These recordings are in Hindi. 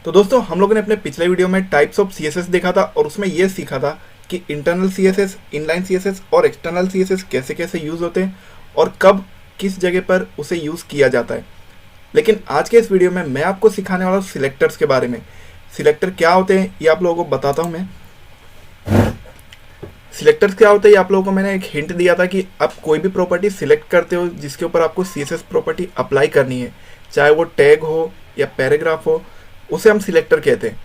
तो दोस्तों हम लोगों ने अपने पिछले वीडियो में टाइप्स ऑफ सीएसएस देखा था और उसमें ये सीखा था कि इंटरनल सीएसएस, इनलाइन सीएसएस और एक्सटर्नल सीएसएस कैसे कैसे यूज़ होते हैं और कब किस जगह पर उसे यूज़ किया जाता है। लेकिन आज के इस वीडियो में मैं आपको सिखाने वाला हूँ सिलेक्टर्स के बारे में। सिलेक्टर क्या होते हैं ये आप लोगों को बताता हूँ मैं। सिलेक्टर्स क्या होते हैं ये आप लोगों को मैंने एक हिंट दिया था कि आप कोई भी प्रॉपर्टी सिलेक्ट करते हो जिसके ऊपर आपको सीएसएस प्रॉपर्टी अप्लाई करनी है, चाहे वो टैग हो या पैराग्राफ हो, उसे हम सिलेक्टर कहते हैं।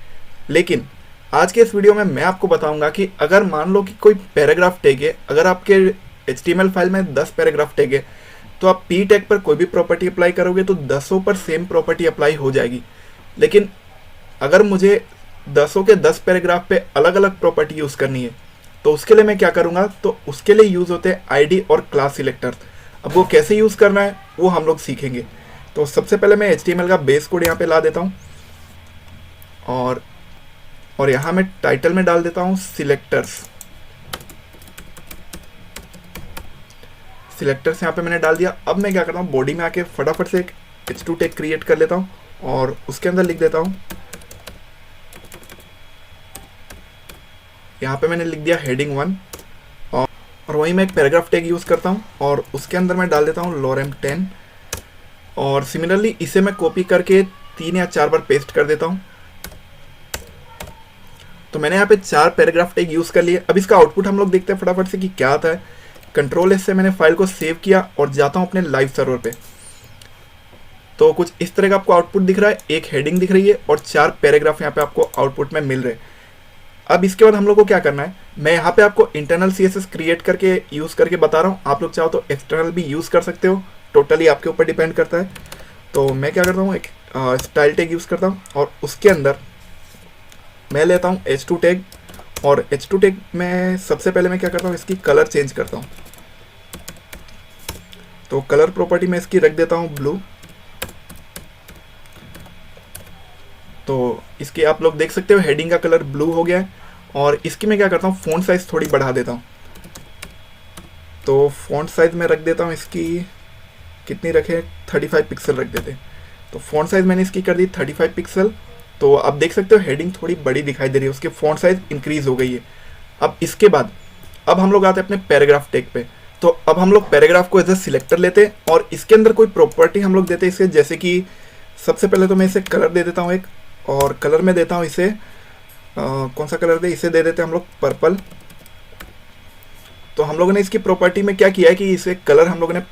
लेकिन आज के इस वीडियो में मैं आपको बताऊंगा कि अगर मान लो कि कोई पैराग्राफ टैग है, अगर आपके HTML फाइल में 10 पैराग्राफ टैग है तो आप पी टैग पर कोई भी प्रॉपर्टी अप्लाई करोगे तो 10 पर सेम प्रॉपर्टी अप्लाई हो जाएगी। लेकिन अगर मुझे 10 के 10 पैराग्राफ पे अलग अलग प्रॉपर्टी यूज़ करनी है तो उसके लिए मैं क्या करूँगा, तो उसके लिए यूज़ होते हैं आईडी और क्लास सिलेक्टर्स। अब वो कैसे यूज़ करना है वो हम लोग सीखेंगे। तो सबसे पहले मैं HTML का बेस कोड यहाँ पे ला देता हूँ और यहाँ मैं टाइटल में डाल देता हूँ सिलेक्टर्स। सिलेक्टर्स यहाँ पे मैंने डाल दिया। अब मैं क्या करता हूँ, बॉडी में आके फटाफट से एक H2 टैग क्रिएट कर लेता हूँ और उसके अंदर लिख देता हूँ, यहाँ पे मैंने लिख दिया हेडिंग 1 और वहीं मैं एक पैराग्राफ टैग यूज़ करता हूँ और उसके अंदर मैं डाल देता हूँ lorem 10 और सिमिलरली इसे मैं कॉपी करके 3 या 4 बार पेस्ट कर देता हूँ। तो मैंने यहाँ पे 4 पैराग्राफ टैग यूज़ कर लिए। अब इसका आउटपुट हम लोग देखते हैं फटाफट से कि क्या आता है। कंट्रोल S से मैंने फाइल को सेव किया और जाता हूँ अपने लाइव सर्वर पे। तो कुछ इस तरह का आपको आउटपुट दिख रहा है, एक हेडिंग दिख रही है और 4 पैराग्राफ यहाँ पे आपको आउटपुट में मिल रहे हैं। अब इसके बाद हम लोग को क्या करना है, मैं यहाँ पे आपको इंटरनल CSS क्रिएट करके यूज़ करके बता रहा हूँ। आप लोग चाहो तो एक्सटर्नल भी यूज़ कर सकते हो, टोटली आपके ऊपर डिपेंड करता है। तो मैं क्या करता हूँ, एक स्टाइल टैग यूज़ करता हूँ और उसके अंदर मैं लेता हूँ H2 टैग और H2 टैग में सबसे पहले मैं क्या करता हूँ, इसकी कलर चेंज करता हूँ। तो कलर प्रॉपर्टी में इसकी रख देता हूँ ब्लू। तो इसके आप लोग देख सकते हो हेडिंग का कलर ब्लू हो गया है और इसकी मैं क्या करता हूँ, फ़ॉन्ट साइज़ थोड़ी बढ़ा देता हूँ। तो फ़ॉन्ट साइज़ में रख देता हूँ, इसकी कितनी रखें, 35 पिक्सल रख देते हैं। तो फ़ॉन्ट साइज़ मैंने इसकी कर दी 35 पिक्सल। तो आप देख सकते हो हेडिंग थोड़ी बड़ी दिखाई दे रही है, उसके फ़ॉन्ट साइज़ इंक्रीज़ हो गई है। अब इसके बाद अब हम लोग आते हैं अपने पैराग्राफ टैग पे। तो अब हम लोग पैराग्राफ को एज ए सिलेक्टर लेते हैं और इसके अंदर कोई प्रॉपर्टी हम लोग देते हैं इसे, जैसे कि सबसे पहले तो मैं इसे कलर दे देता हूँ एक, और कलर में देता हूँ इसे कौन सा कलर दे, इसे दे देते हैं हम लोग पर्पल। तो हम लोगों ने इसकी प्रॉपर्टी में क्या किया है कि इसे कलर हम लोगों ने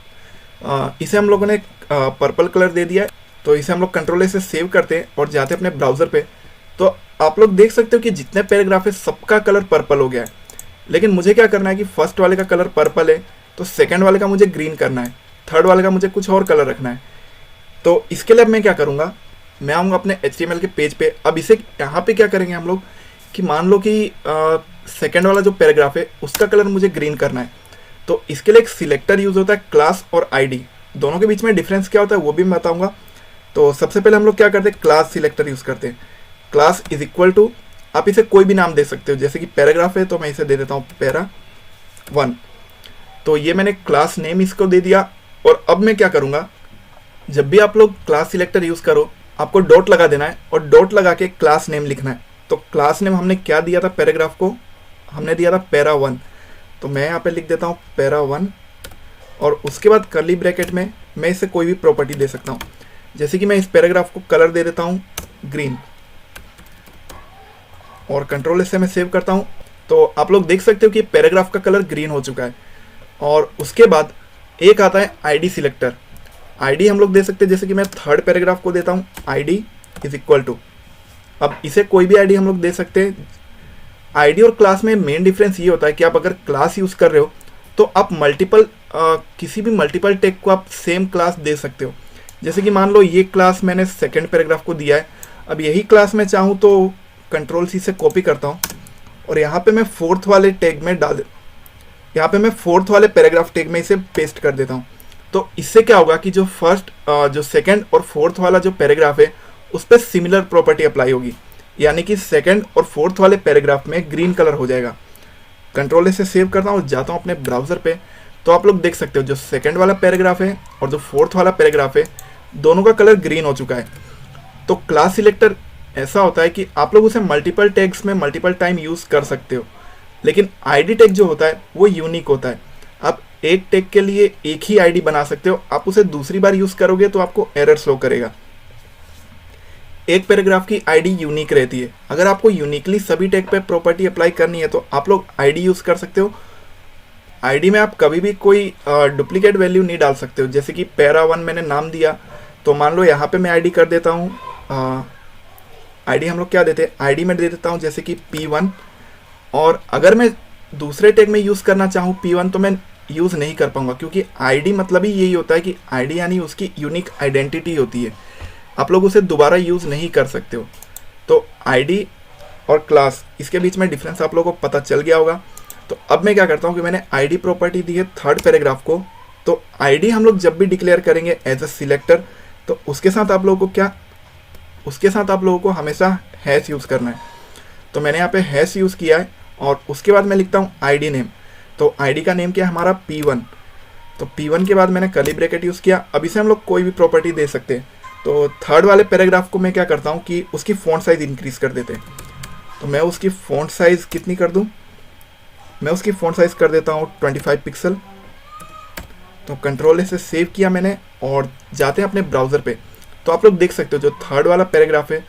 इसे हम लोगों ने पर्पल कलर दे दिया है। तो इसे हम लोग कंट्रोल से सेव करते हैं और जाते हैं अपने ब्राउज़र पे। तो आप लोग देख सकते हो कि जितने पैराग्राफ है सबका कलर पर्पल हो गया है। लेकिन मुझे क्या करना है कि फर्स्ट वाले का कलर पर्पल है तो सेकंड वाले का मुझे ग्रीन करना है, थर्ड वाले का मुझे कुछ और कलर रखना है। तो इसके लिए अब मैं क्या करूँगा, मैं आऊँगा अपने HTML के पेज पे। अब इसे यहाँ पे क्या करेंगे हम लोग कि मान लो कि सेकंड वाला जो पैराग्राफ है उसका कलर मुझे ग्रीन करना है। तो इसके लिए एक सिलेक्टर यूज़ होता है, क्लास और आईडी। दोनों के बीच में डिफरेंस क्या होता है वो भी मैं बताऊँगा। तो सबसे पहले हम लोग क्या करते हैं, क्लास सिलेक्टर यूज़ करते हैं। क्लास इज इक्वल टू, आप इसे कोई भी नाम दे सकते हो, जैसे कि पैराग्राफ है तो मैं इसे दे देता हूँ पैरा 1। तो ये मैंने क्लास नेम इसको दे दिया। और अब मैं क्या करूँगा, जब भी आप लोग क्लास सिलेक्टर यूज़ करो आपको डॉट लगा देना है और डॉट लगा के क्लास नेम लिखना है। तो क्लास नेम हमने क्या दिया था, पैराग्राफ को हमने दिया था पैरा 1। तो मैं यहाँ पे लिख देता हूँ पैरा 1 और उसके बाद कर्ली ब्रैकेट में मैं इसे कोई भी प्रॉपर्टी दे सकता हूँ, जैसे कि मैं इस पैराग्राफ को कलर दे देता हूँ ग्रीन और कंट्रोल से मैं सेव करता हूँ। तो आप लोग देख सकते हो कि पैराग्राफ का कलर ग्रीन हो चुका है। और उसके बाद एक आता है आईडी सिलेक्टर। आईडी हम लोग दे सकते हैं, जैसे कि मैं थर्ड पैराग्राफ को देता हूँ आईडी इज इक्वल टू, अब इसे कोई भी आईडी हम लोग दे सकते हैं। आईडी और क्लास में मेन डिफरेंस ये होता है कि आप अगर क्लास यूज़ कर रहे हो तो आप किसी भी मल्टीपल टैग को आप सेम क्लास दे सकते हो। जैसे कि मान लो ये क्लास मैंने सेकंड पैराग्राफ को दिया है, अब यही क्लास मैं चाहूँ तो कंट्रोल C से कॉपी करता हूँ और यहाँ पे मैं फोर्थ वाले टैग में यहाँ पे मैं फोर्थ वाले पैराग्राफ टैग में इसे पेस्ट कर देता हूँ। तो इससे क्या होगा कि जो सेकंड और फोर्थ वाला जो पैराग्राफ है उस पर सिमिलर प्रॉपर्टी अप्लाई होगी, यानी कि सेकंड और फोर्थ वाले पैराग्राफ में ग्रीन कलर हो जाएगा। कंट्रोल से सेव करता हूँ, जाता हूँ अपने ब्राउज़र पे। तो आप लोग देख सकते हो जो सेकंड वाला पैराग्राफ है और जो फोर्थ वाला पैराग्राफ है दोनों का कलर ग्रीन हो चुका है। तो क्लास सिलेक्टर ऐसा होता है कि आप लोग उसे मल्टीपल टैग्स में मल्टीपल टाइम यूज़ कर सकते हो, लेकिन आईडी टैग जो होता है वो यूनिक होता है। आप एक टैग के लिए एक ही आईडी बना सकते हो, आप उसे दूसरी बार यूज़ करोगे तो आपको एरर शो करेगा। एक पैराग्राफ की आईडी यूनिक रहती है। अगर आपको यूनिकली सभी टैग पे प्रॉपर्टी अप्लाई करनी है तो आप लोग आईडी यूज़ कर सकते हो। आईडी में आप कभी भी कोई डुप्लीकेट वैल्यू नहीं डाल सकते हो। जैसे कि पैरा 1 मैंने नाम दिया, तो मान लो यहाँ पे मैं आईडी कर देता हूँ, आईडी हम लोग क्या देते हैं, आईडी में दे देता हूँ जैसे कि P1। और अगर मैं दूसरे टैग में यूज़ करना चाहूँ P1 तो मैं यूज़ नहीं कर पाऊँगा, क्योंकि आईडी मतलब ही यही होता है कि आईडी यानी उसकी यूनिक आइडेंटिटी होती है, आप लोग उसे दोबारा यूज़ नहीं कर सकते हो। तो आईडी और क्लास, इसके बीच में डिफरेंस आप लोगों को पता चल गया होगा। तो अब मैं क्या करता हूँ कि मैंने आईडी प्रॉपर्टी दी है थर्ड पैराग्राफ को, तो आईडी हम लोग जब भी डिक्लेयर करेंगे एज अ सिलेक्टर, तो उसके साथ आप लोगों को हमेशा हैश यूज़ करना है। तो मैंने यहाँ पे हैश यूज़ किया है और उसके बाद मैं लिखता हूँ आईडी नेम। तो आईडी का नेम क्या है हमारा P1। तो P1 के बाद मैंने कर्ली ब्रैकेट यूज़ किया। अब इसे हम लोग कोई भी प्रॉपर्टी दे सकते हैं। तो थर्ड वाले पैराग्राफ को मैं क्या करता हूँ कि उसकी फ़ॉन्ट साइज़ इंक्रीज़ कर देते हैं। तो मैं उसकी फ़ॉन्ट साइज़ कितनी कर दूँ, मैं उसकी फ़ॉन्ट साइज़ कर देता हूँ 25 पिक्सल। तो कंट्रोल से सेव किया मैंने और जाते हैं अपने ब्राउज़र पे। तो आप लोग देख सकते हो जो थर्ड वाला पैराग्राफ है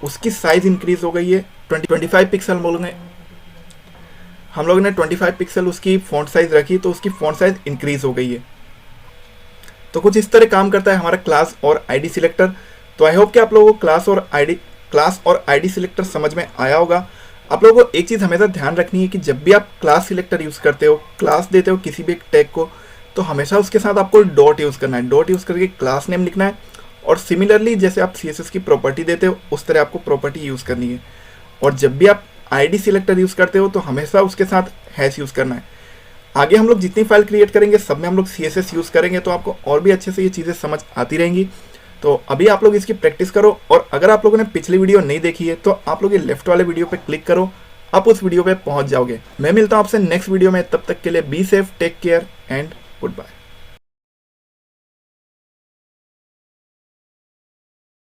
उसकी साइज़ इंक्रीज़ हो गई है 25 पिक्सल। हम लोगों ने 25 पिक्सल उसकी फ़ॉन्ट साइज़ रखी, तो उसकी फ़ॉन्ट साइज़ इंक्रीज़ हो गई है। तो कुछ इस तरह काम करता है हमारा क्लास और आईडी सिलेक्टर। तो आई होप कि आप लोगों को क्लास और आईडी सिलेक्टर समझ में आया होगा। आप लोगों को एक चीज़ हमेशा ध्यान रखनी है कि जब भी आप क्लास सिलेक्टर यूज़ करते हो, क्लास देते हो किसी भी टैग को, तो हमेशा उसके साथ आपको डॉट यूज़ करना है। डॉट यूज़ करके क्लास नेम लिखना है और सिमिलरली जैसे आप CSS की प्रॉपर्टी देते हो उस तरह आपको प्रॉपर्टी यूज़ करनी है। और जब भी आप आईडी सिलेक्टर यूज़ करते हो तो हमेशा उसके साथ हैश यूज़ करना है। आगे हम लोग जितनी फाइल क्रिएट करेंगे सब में हम लोग CSS यूज़ करेंगे, तो आपको और भी अच्छे से ये चीज़ें समझ आती रहेंगी। तो अभी आप लोग इसकी प्रैक्टिस करो, और अगर आप लोगों ने पिछली वीडियो नहीं देखी है तो आप लोग ये लेफ्ट वाले वीडियो पे क्लिक करो, आप उस वीडियो पे पहुंच जाओगे। मैं मिलता हूं आपसे नेक्स्ट वीडियो में, तब तक के लिए be safe, take care and good bye.